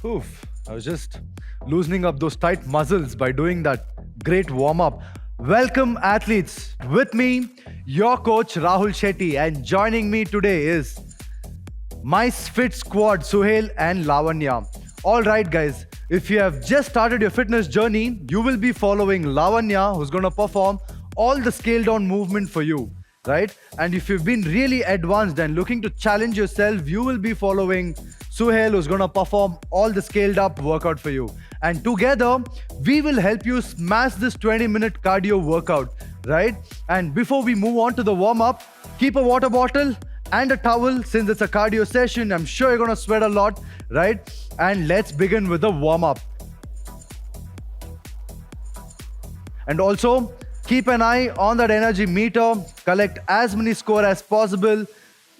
Oof, I was just loosening up those tight muscles by doing that great warm up. Welcome, athletes. With me, your coach Rahul Shetty, and joining me today is my fit squad, Suhail and Lavanya. All right, guys, if you have just started your fitness journey, you will be following Lavanya, who's going to perform all the scale down movement for you, right? And if you've been really advanced and looking to challenge yourself, you will be following Suhail, who's going to perform all the scaled up workout for you. And together, we will help you smash this 20-minute cardio workout, right? And before we move on to the warm up, keep a water bottle and a towel since it's a cardio session. I'm sure you're going to sweat a lot, right? And let's begin with the warm up. And also, keep an eye on that energy meter, collect as many score as possible.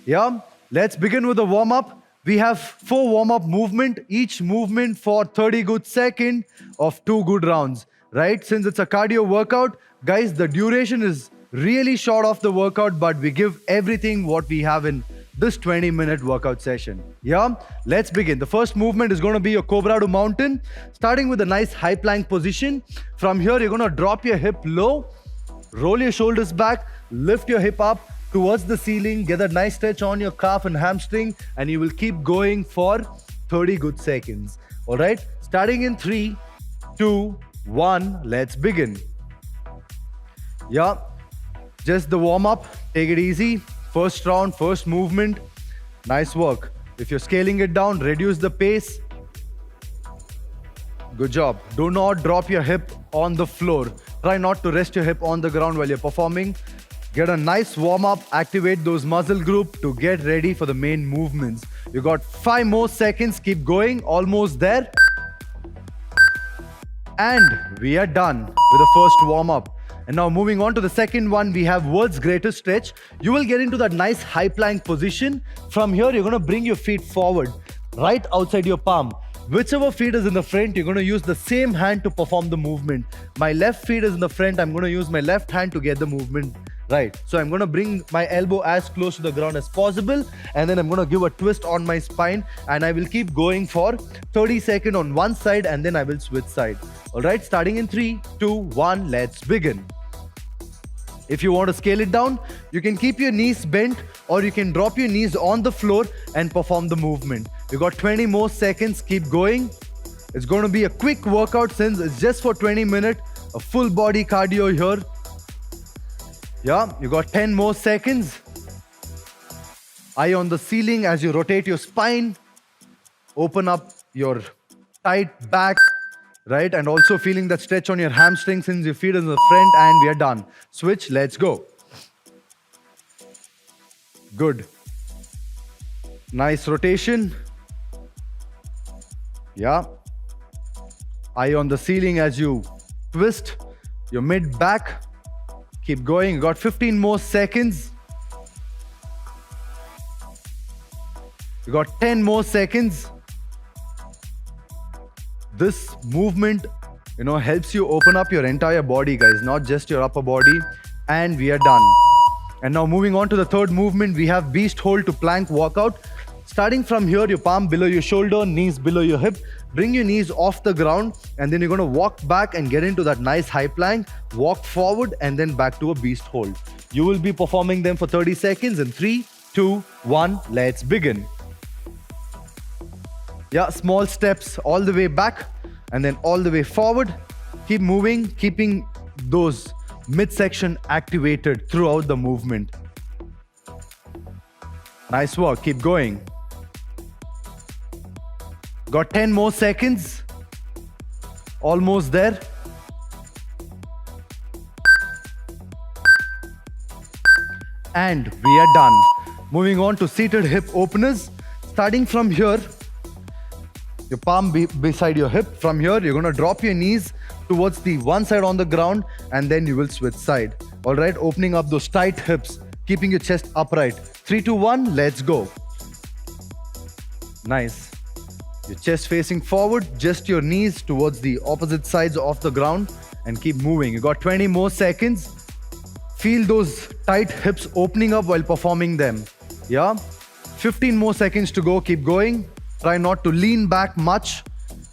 Yeah, let's begin with the warm up. We have 4 warm up movement, each movement for 30 good seconds of 2 good rounds, right? Since it's a cardio workout, guys, the duration is really short of the workout, but we give everything what we have in this 20-minute workout session. Yeah, let's begin. The first movement is going to be your Cobra to Mountain, starting with a nice high plank position. From here, you're going to drop your hip low, roll your shoulders back, lift your hip up towards the ceiling, get a nice stretch on your calf and hamstring, and you will keep going for 30 good seconds. All right, starting in 3, 2, 1, let's begin. Yeah, just the warm up, take it easy. First round, first movement, nice work. If you're scaling it down, reduce the pace. Good job. Do not drop your hip on the floor. Try not to rest your hip on the ground while you're performing. Get a nice warm up, activate those muscle group to get ready for the main movements. You got 5 more seconds, keep going, almost there. And we are done with the first warm up. And now moving on to the second one, we have world's greatest stretch. You will get into that nice high plank position. From here, you're going to bring your feet forward, right outside your palm. Whichever feet is in the front, you're going to use the same hand to perform the movement. My left feet is in the front. I'm going to use my left hand to get the movement right. So I'm going to bring my elbow as close to the ground as possible. And then I'm going to give a twist on my spine. And I will keep going for 30 seconds on one side. And then I will switch side. All right, starting in 3, 2, 1, let's begin. If you want to scale it down, you can keep your knees bent or you can drop your knees on the floor and perform the movement. You got 20 more seconds, keep going. It's going to be a quick workout since it's just for 20 minutes, a full body cardio here. Yeah, you got 10 more seconds. Eye on the ceiling as you rotate your spine. Open up your tight back. Right, and also feeling that stretch on your hamstring since your feet is in the front, and we are done. Switch, let's go. Good. Nice rotation. Yeah. Eye on the ceiling as you twist your mid back. Keep going. You got 15 more seconds. You got 10 more seconds. This movement, helps you open up your entire body, guys, not just your upper body. And we are done. And now moving on to the third movement, we have beast hold to plank workout. Starting from here, your palm below your shoulder, knees below your hip. Bring your knees off the ground, and then you're going to walk back and get into that nice high plank. Walk forward and then back to a beast hold. You will be performing them for 30 seconds in 3, 2, 1, let's begin. Yeah, small steps all the way back and then all the way forward. Keep moving, keeping those midsection activated throughout the movement. Nice work, keep going. Got 10 more seconds. Almost there. And we are done. Moving on to seated hip openers. Starting from here, your palm beside your hip. From here, you're going to drop your knees towards the one side on the ground and then you will switch side. All right, opening up those tight hips, keeping your chest upright. 3, 2, 1, let's go. Nice. Your chest facing forward, just your knees towards the opposite sides of the ground and keep moving. You got 20 more seconds. Feel those tight hips opening up while performing them. Yeah. 15 more seconds to go. Keep going. Try not to lean back much.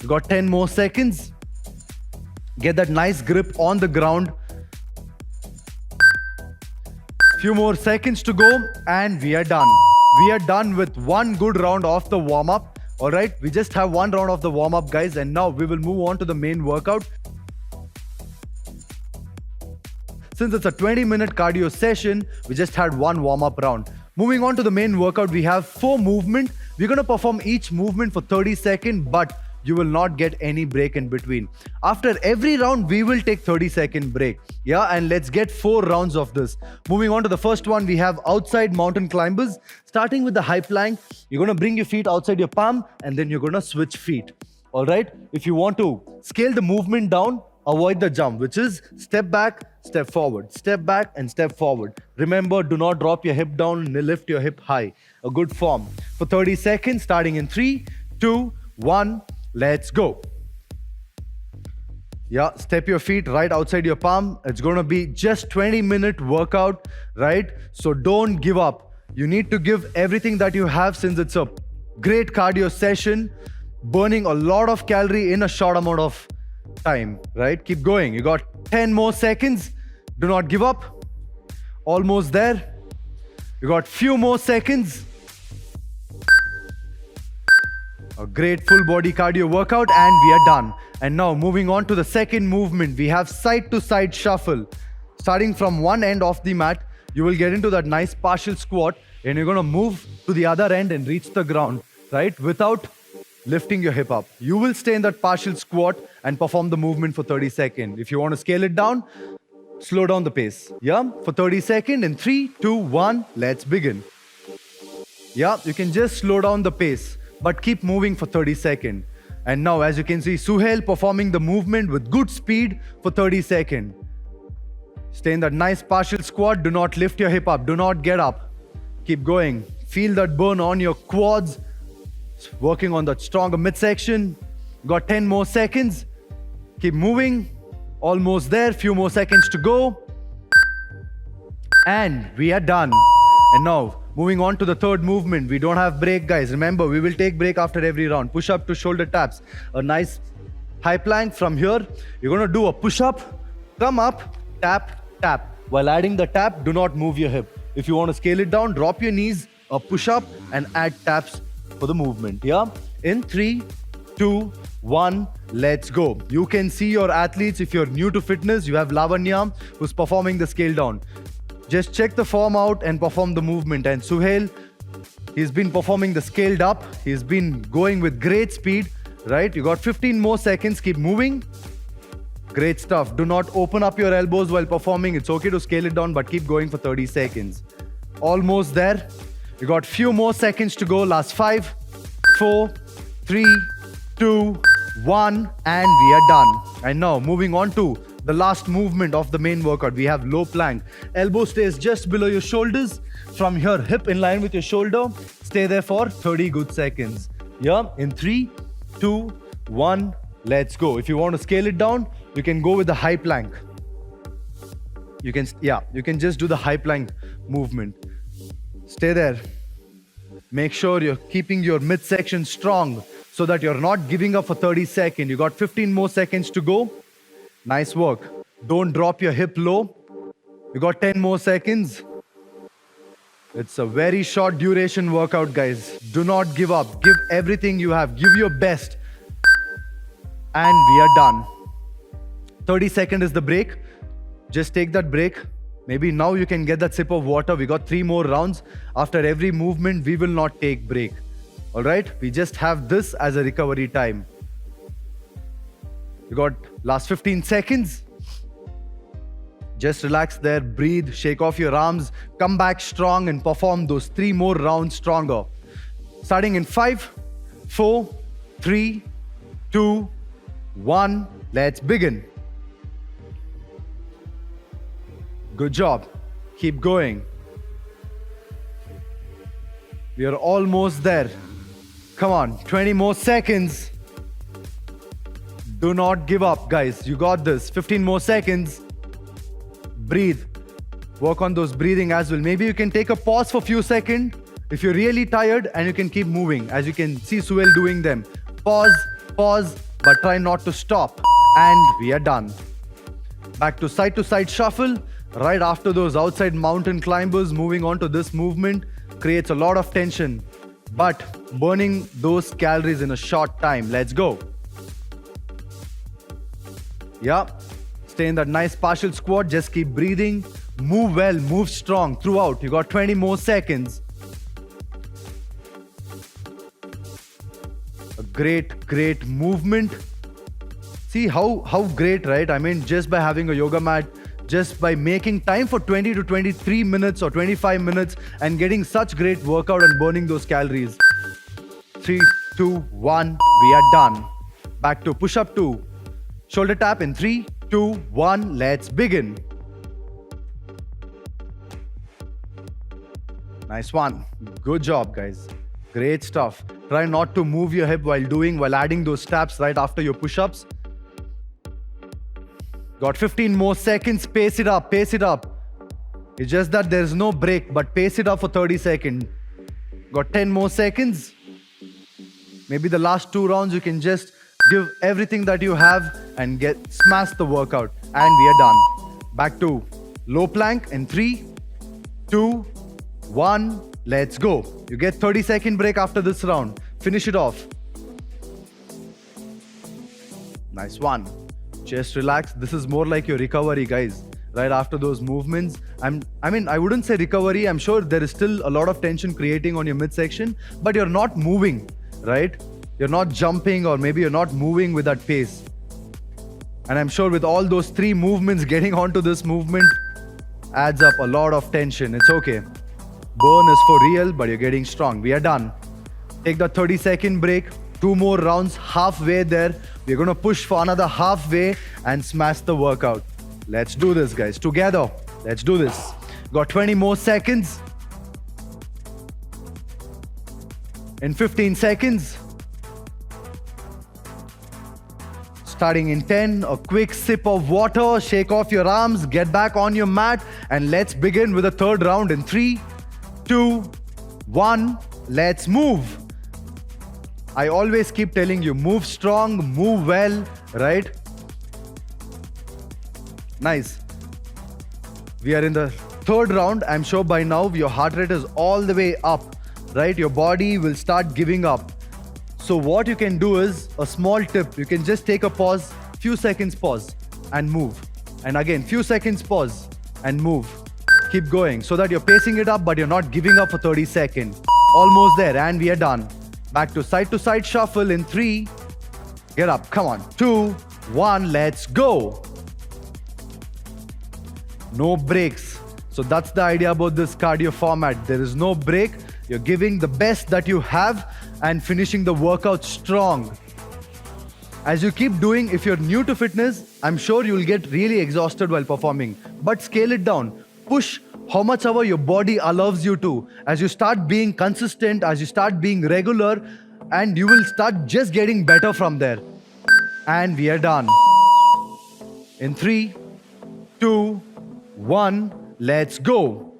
You got 10 more seconds. Get that nice grip on the ground. Few more seconds to go and we are done. We are done with one good round of the warm-up. All right, we just have one round of the warm-up, guys, and now we will move on to the main workout. Since it's a 20-minute cardio session, we just had one warm-up round. Moving on to the main workout, we have 4 movements. We're going to perform each movement for 30 seconds, but you will not get any break in between. After every round, we will take 30-second break. Yeah, and let's get 4 rounds of this. Moving on to the first one, we have outside mountain climbers. Starting with the high plank, you're going to bring your feet outside your palm and then you're going to switch feet. All right, if you want to scale the movement down, avoid the jump, which is step back, step forward, step back and step forward. Remember, do not drop your hip down, lift your hip high. A good form. For 30 seconds, starting in 3, 2, 1, let's go. Yeah, step your feet right outside your palm. It's going to be just 20-minute workout, right? So don't give up. You need to give everything that you have since it's a great cardio session, burning a lot of calorie in a short amount of time, right? Keep going. You got 10 more seconds. Do not give up. Almost there. You got few more seconds. A great full body cardio workout and we are done. And now moving on to the second movement, we have side to side shuffle. Starting from one end of the mat, you will get into that nice partial squat and you're going to move to the other end and reach the ground, right? Without lifting your hip up. You will stay in that partial squat and perform the movement for 30 seconds. If you want to scale it down, slow down the pace. Yeah, for 30 seconds in 3, 2, 1, let's begin. Yeah, you can just slow down the pace, but keep moving for 30 seconds. And now, as you can see, Suhail performing the movement with good speed for 30 seconds. Stay in that nice partial squat. Do not lift your hip up. Do not get up. Keep going. Feel that burn on your quads. Working on that stronger midsection. Got 10 more seconds. Keep moving. Almost there. Few more seconds to go. And we are done. And now, moving on to the third movement. We don't have break, guys. Remember, we will take break after every round. Push up to shoulder taps. A nice high plank from here. You're going to do a push up, come up, tap, tap. While adding the tap, do not move your hip. If you want to scale it down, drop your knees, a push up and add taps for the movement. Yeah. In 3, 2, 1, let's go. You can see your athletes. If you're new to fitness, you have Lavanya who's performing the scale down. Just check the form out and perform the movement. And Suhail, he's been performing the scaled up. He's been going with great speed, right? You got 15 more seconds. Keep moving. Great stuff. Do not open up your elbows while performing. It's okay to scale it down, but keep going for 30 seconds. Almost there. You got few more seconds to go. Last 5, 4, 3, 2, 1, and we are done. And now moving on to the last movement of the main workout. We have low plank. Elbow stays just below your shoulders. From here, hip in line with your shoulder. Stay there for 30 good seconds. Yeah, in 3, 2, 1, let's go. If you want to scale it down, you can go with the high plank. You can just do the high plank movement. Stay there. Make sure you're keeping your midsection strong so that you're not giving up for 30 seconds. You got 15 more seconds to go. Nice work. Don't drop your hip low. You got 10 more seconds. It's a very short duration workout, guys. Do not give up. Give everything you have. Give your best. And we are done. 30 seconds is the break. Just take that break. Maybe now you can get that sip of water. We got 3 more rounds. After every movement, we will not take break. All right? We just have this as a recovery time. You got last 15 seconds. Just relax there, breathe, shake off your arms, come back strong and perform those 3 more rounds stronger. Starting in 5, 4, 3, 2, 1. Let's begin. Good job. Keep going. We are almost there. Come on, 20 more seconds. Do not give up, guys. You got this. 15 more seconds. Breathe. Work on those breathing as well. Maybe you can take a pause for a few seconds if you're really tired, and you can keep moving. As you can see Suhail doing them. Pause, pause, but try not to stop. And we are done. Back to side shuffle. Right after those outside mountain climbers, moving on to this movement creates a lot of tension, but burning those calories in a short time. Let's go. Yeah. Stay in that nice partial squat. Just keep breathing. Move well, move strong throughout. You got 20 more seconds. A great movement. See how great, right? I mean, just by having a yoga mat, just by making time for 20 to 23 minutes or 25 minutes and getting such great workout and burning those calories. 3, 2, 1, we are done. Back to push-up 2. Shoulder tap in 3, 2, 1, let's begin. Nice one. Good job, guys. Great stuff. Try not to move your hip while adding those taps right after your push-ups. Got 15 more seconds. Pace it up, pace it up. It's just that there's no break, but pace it up for 30 seconds. Got 10 more seconds. Maybe the last 2 rounds you can just give everything that you have and smash the workout. And we are done. Back to low plank in 3, 2, 1, let's go. You get 30-second break after this round. Finish it off. Nice one. Just relax. This is more like your recovery, guys. Right after those movements. I wouldn't say recovery. I'm sure there is still a lot of tension creating on your midsection, but you're not moving, right? You're not jumping, or maybe you're not moving with that pace. And I'm sure with all those 3 movements, getting onto this movement adds up a lot of tension. It's okay. Burn is for real, but you're getting strong. We are done. Take the 30-second break. 2 more rounds, halfway there. We're going to push for another halfway and smash the workout. Let's do this, guys. Together. Let's do this. Got 20 more seconds. In 15 seconds. Starting in 10, a quick sip of water, shake off your arms, get back on your mat, and let's begin with the 3rd round in 3, 2, 1, let's move. I always keep telling you, move strong, move well, right? Nice. We are in the 3rd round. I'm sure by now your heart rate is all the way up, right? Your body will start giving up. So what you can do is a small tip. You can just take a pause, few seconds pause and move. And again, few seconds pause and move. Keep going so that you're pacing it up, but you're not giving up for 30 seconds. Almost there, and we are done. Back to side shuffle in 3. Get up, come on. 2, 1, let's go. No breaks. So that's the idea about this cardio format. There is no break. You're giving the best that you have and finishing the workout strong. As you keep doing, if you're new to fitness, I'm sure you'll get really exhausted while performing. But scale it down. Push how much ever your body allows you to. As you start being consistent, as you start being regular, and you will start just getting better from there. And we are done. In 3, 2, 1, let's go.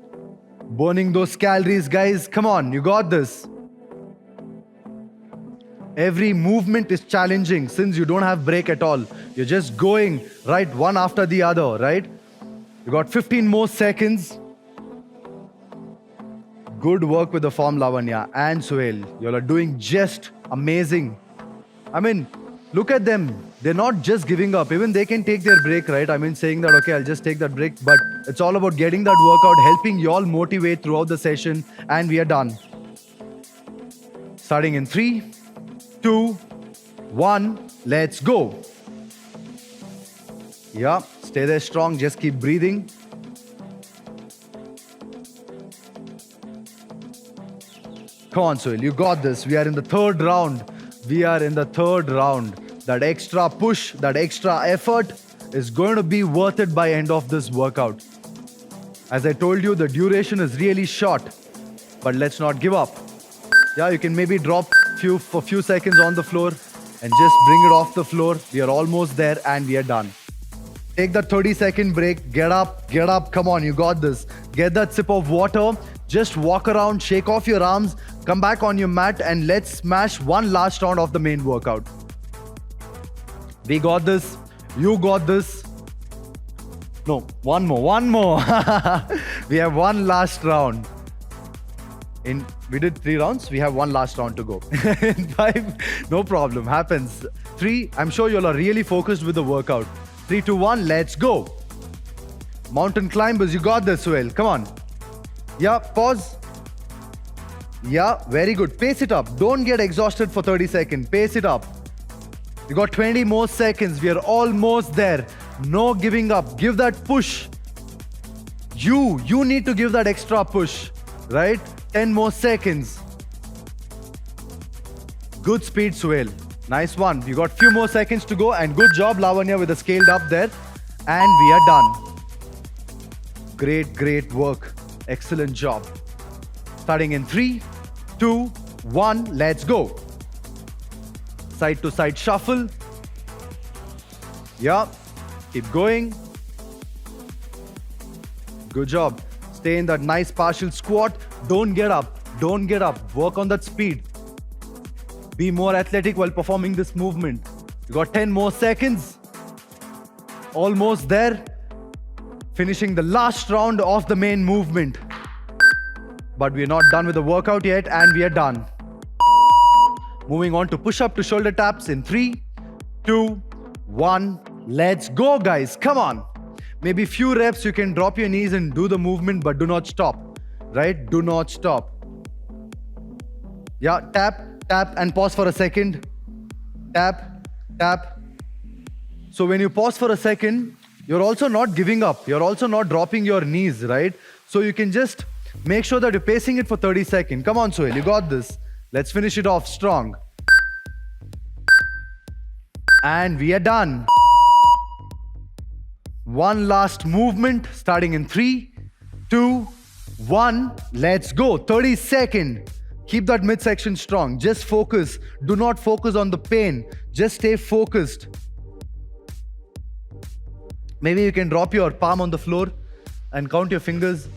Burning those calories, guys. Come on, you got this. Every movement is challenging since you don't have break at all. You're just going right one after the other, right? You got 15 more seconds. Good work with the form, Lavanya and Suhail. You all are doing just amazing. I mean, look at them. They're not just giving up. Even they can take their break, right? I mean, saying that, okay, I'll just take that break. But it's all about getting that workout, helping you all motivate throughout the session. And we are done. Starting in 3, 2, 1, let's go. Yeah, stay there strong. Just keep breathing. Come on, Suhail, you got this. We are in the 3rd round. We are in the 3rd round. That extra push, that extra effort is going to be worth it by end of this workout. As I told you, the duration is really short, but let's not give up. Yeah, you can maybe drop for few seconds on the floor and just bring it off the floor. We are almost there and we are done. Take that 30-second break. Get up, get up. Come on, you got this. Get that sip of water. Just walk around, shake off your arms, come back on your mat, and let's smash one last round of the main workout. We got this. You got this. No, one more. We have one last round. We did 3 rounds. We have one last round to go. In 5, no problem. Happens. 3, I'm sure you all are really focused with the workout. 3, 2, 1, let's go. Mountain climbers, you got this, Suhail. Come on. Yeah, pause. Yeah, very good. Pace it up. Don't get exhausted for 30 seconds. Pace it up. You got 20 more seconds. We are almost there. No giving up. Give that push. You need to give that extra push, right? 10 more seconds. Good speed, Suhail. Nice one. You got few more seconds to go, and good job, Lavanya, with the scaled up there. And we are done. Great work. Excellent job. Starting in 3, 2, 1, let's go. Side to side shuffle. Yeah, keep going. Good job. Stay in that nice partial squat. Don't get up. Don't get up. Work on that speed. Be more athletic while performing this movement. You got 10 more seconds. Almost there. Finishing the last round of the main movement. But we're not done with the workout yet, and we are done. Moving on to push up to shoulder taps in 3, 2, 1. Let's go, guys. Come on. Maybe few reps you can drop your knees and do the movement, but do not stop. Right? Do not stop. Yeah, tap, and pause for a second. Tap. So when you pause for a second, you're also not giving up. You're also not dropping your knees, right? So you can just make sure that you're pacing it for 30 seconds. Come on, Suhail, you got this. Let's finish it off strong. And we are done. One last movement, starting in 3, 2, 1. Let's go. 30 seconds. Keep that midsection strong. Just focus. Do not focus on the pain. Just stay focused. Maybe you can drop your palm on the floor and count your fingers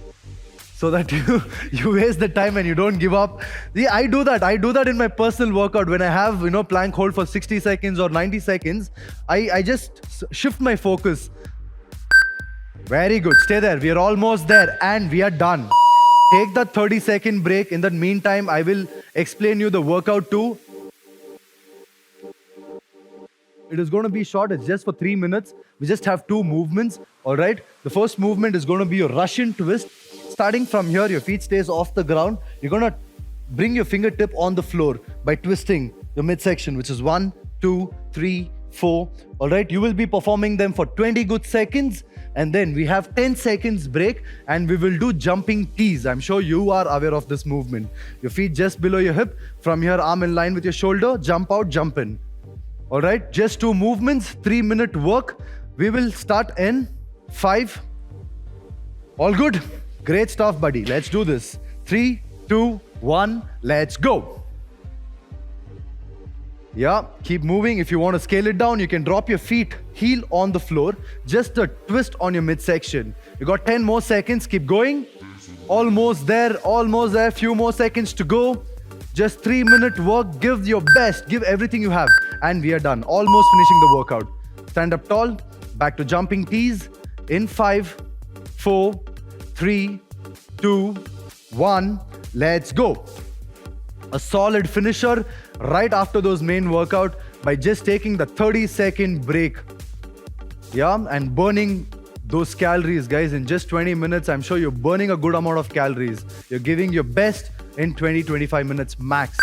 so that you waste the time and you don't give up. See, I do that in my personal workout. When I have, plank hold for 60 seconds or 90 seconds, I just shift my focus. Very good. Stay there. We are almost there and we are done. Take that 30-second break. In the meantime, I will explain you the workout too. It is going to be short. It's just for 3 minutes. We just have 2 movements. All right. The first movement is going to be your Russian twist. Starting from here, your feet stays off the ground. You're going to bring your fingertip on the floor by twisting your midsection, which is 1, 2, 3, 4. All right. You will be performing them for 20 good seconds. And then we have 10 seconds break and we will do jumping tees. I'm sure you are aware of this movement. Your feet just below your hip. From here, arm in line with your shoulder. Jump out, jump in. All right, just 2 movements, 3-minute work. We will start in 5. All good? Great stuff, buddy. Let's do this. 3, 2, 1, let's go. Yeah, keep moving. If you want to scale it down, you can drop your feet heel on the floor. Just a twist on your midsection. You got 10 more seconds. Keep going. Almost there. Few more seconds to go. Just 3-minute work. Give your best. Give everything you have. And we are done. Almost finishing the workout. Stand up tall. Back to jumping tees. In 5, 4, 3, 2, 1. Let's go. A solid finisher right after those main workout by just taking the 30-second break. Yeah, and burning those calories, guys. In just 20 minutes, I'm sure you're burning a good amount of calories. You're giving your best in 20-25 minutes max.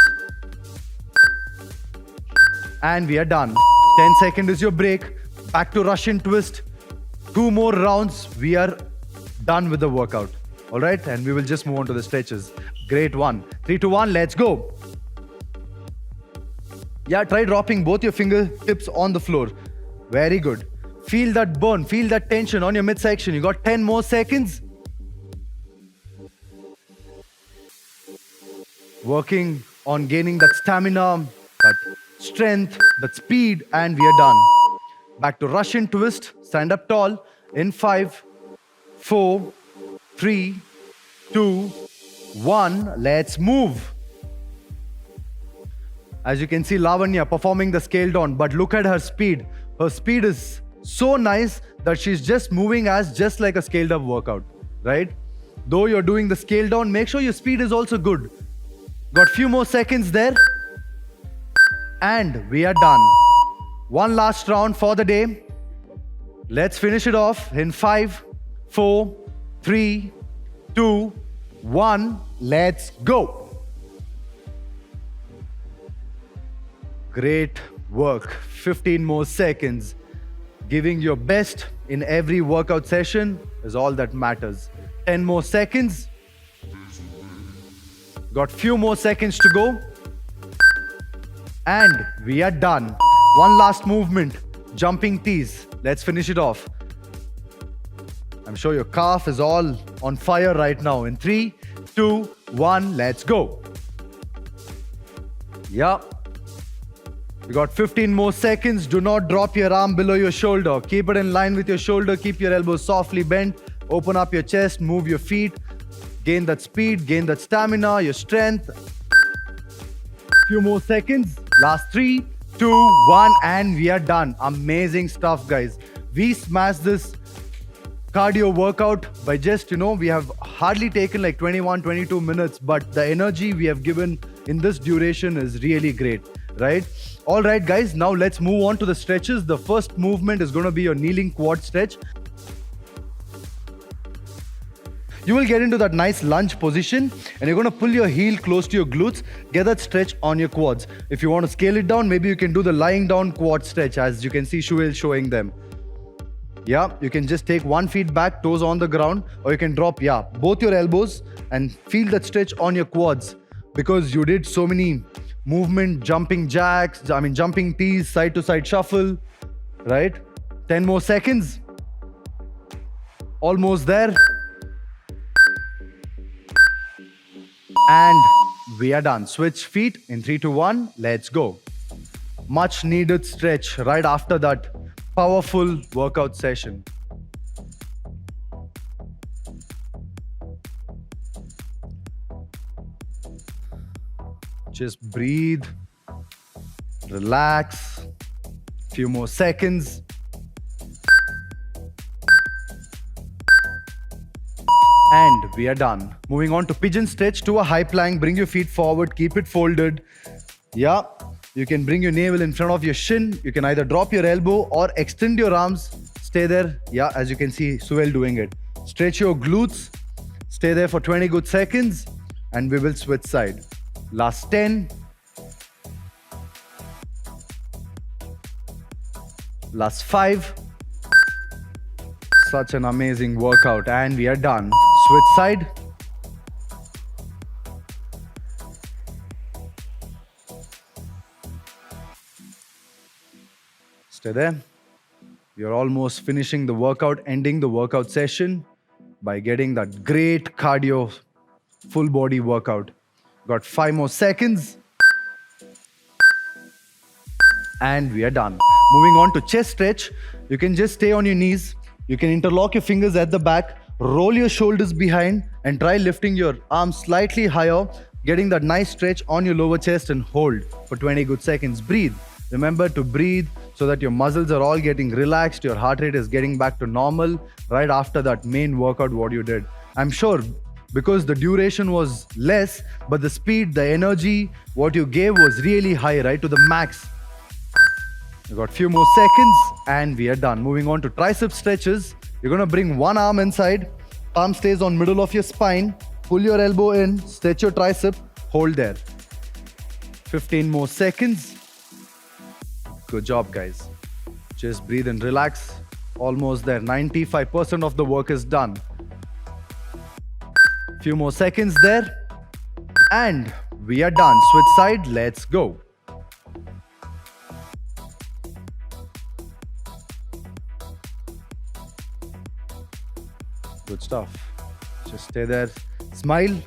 And we are done. 10 seconds is your break. Back to Russian twist. 2 more rounds. We are done with the workout. All right, and we will just move on to the stretches. Great one. 3, 2, 1, let's go. Yeah, try dropping both your fingertips on the floor. Very good. Feel that burn, feel that tension on your midsection. You got 10 more seconds. Working on gaining that stamina, that strength, that speed, and we are done. Back to Russian twist. Stand up tall. In 5, 4, 3, 2, 1. Let's move. As you can see, Lavanya performing the scale down, but look at her speed. Her speed is so nice that she's just moving as just like a scaled up workout, right? Though you're doing the scale down, make sure your speed is also good. Got few more seconds there. And we are done. One last round for the day. Let's finish it off in 5, 4, 3, 2, 1. Let's go. Great work. 15 more seconds. Giving your best in every workout session is all that matters. 10 more seconds. Got few more seconds to go. And we are done. One last movement. Jumping tees. Let's finish it off. I'm sure your calf is all on fire right now. In 3, 2, 1, let's go. Yeah. You got 15 more seconds. Do not drop your arm below your shoulder. Keep it in line with your shoulder. Keep your elbows softly bent. Open up your chest. Move your feet. Gain that speed. Gain that stamina. Your strength. Few more seconds. Last 3, 2, 1, and we are done. Amazing stuff, guys. We smashed this cardio workout by just, we have hardly taken like 21, 22 minutes, but the energy we have given in this duration is really great, right? All right, guys, now let's move on to the stretches. The first movement is going to be your kneeling quad stretch. You will get into that nice lunge position and you're going to pull your heel close to your glutes, get that stretch on your quads. If you want to scale it down, maybe you can do the lying down quad stretch, as you can see Shuel showing them. Yeah, you can just take 1 foot back, toes on the ground, or you can drop, both your elbows and feel that stretch on your quads, because you did so many movement, jumping jacks, jumping tees, side to side shuffle, right? 10 more seconds. Almost there. And we are done. Switch feet in 3, 2, 1. Let's go. Much needed stretch right after that powerful workout session. Just breathe, relax. Few more seconds. And we are done. Moving on to pigeon stretch to a high plank. Bring your feet forward, keep it folded. Yeah, you can bring your navel in front of your shin. You can either drop your elbow or extend your arms. Stay there. Yeah, as you can see Suel doing it. Stretch your glutes. Stay there for 20 good seconds and we will switch side. Last 10. Last 5. Such an amazing workout and we are done. Switch side. Stay there. You're almost finishing the workout, ending the workout session by getting that great cardio full body workout. Got 5 more seconds. And we are done. Moving on to chest stretch. You can just stay on your knees. You can interlock your fingers at the back. Roll your shoulders behind and try lifting your arms slightly higher, getting that nice stretch on your lower chest and hold for 20 good seconds. Breathe. Remember to breathe so that your muscles are all getting relaxed, your heart rate is getting back to normal right after that main workout what you did. I'm sure because the duration was less, but the speed, the energy, what you gave was really high, right, to the max. You got few more seconds and we are done. Moving on to tricep stretches. You're going to bring one arm inside, palm stays on middle of your spine, pull your elbow in, stretch your tricep, hold there. 15 more seconds. Good job, guys. Just breathe and relax. Almost there. 95% of the work is done. Few more seconds there. And we are done. Switch side. Let's go. Good stuff. Just stay there. Smile.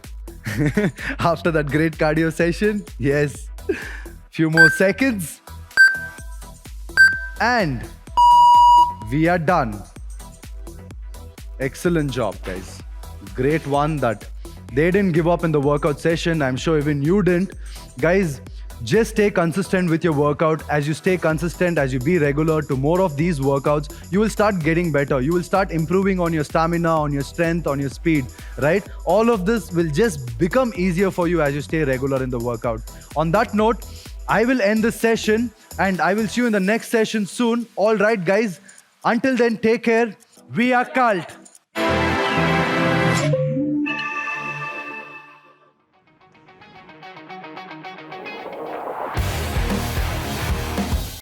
After that great cardio session. Yes. Few more seconds. And we are done. Excellent job, guys. Great one that they didn't give up in the workout session. I'm sure even you didn't. Guys, Just stay consistent with your workout. As you stay consistent, as you be regular to more of these workouts, you will start getting better. You will start improving on your stamina, on your strength, on your speed, right? All of this will just become easier for you as you stay regular in the workout. On that note, I will end this session and I will see you in the next session soon. All right, guys. Until then, take care. We are Cult.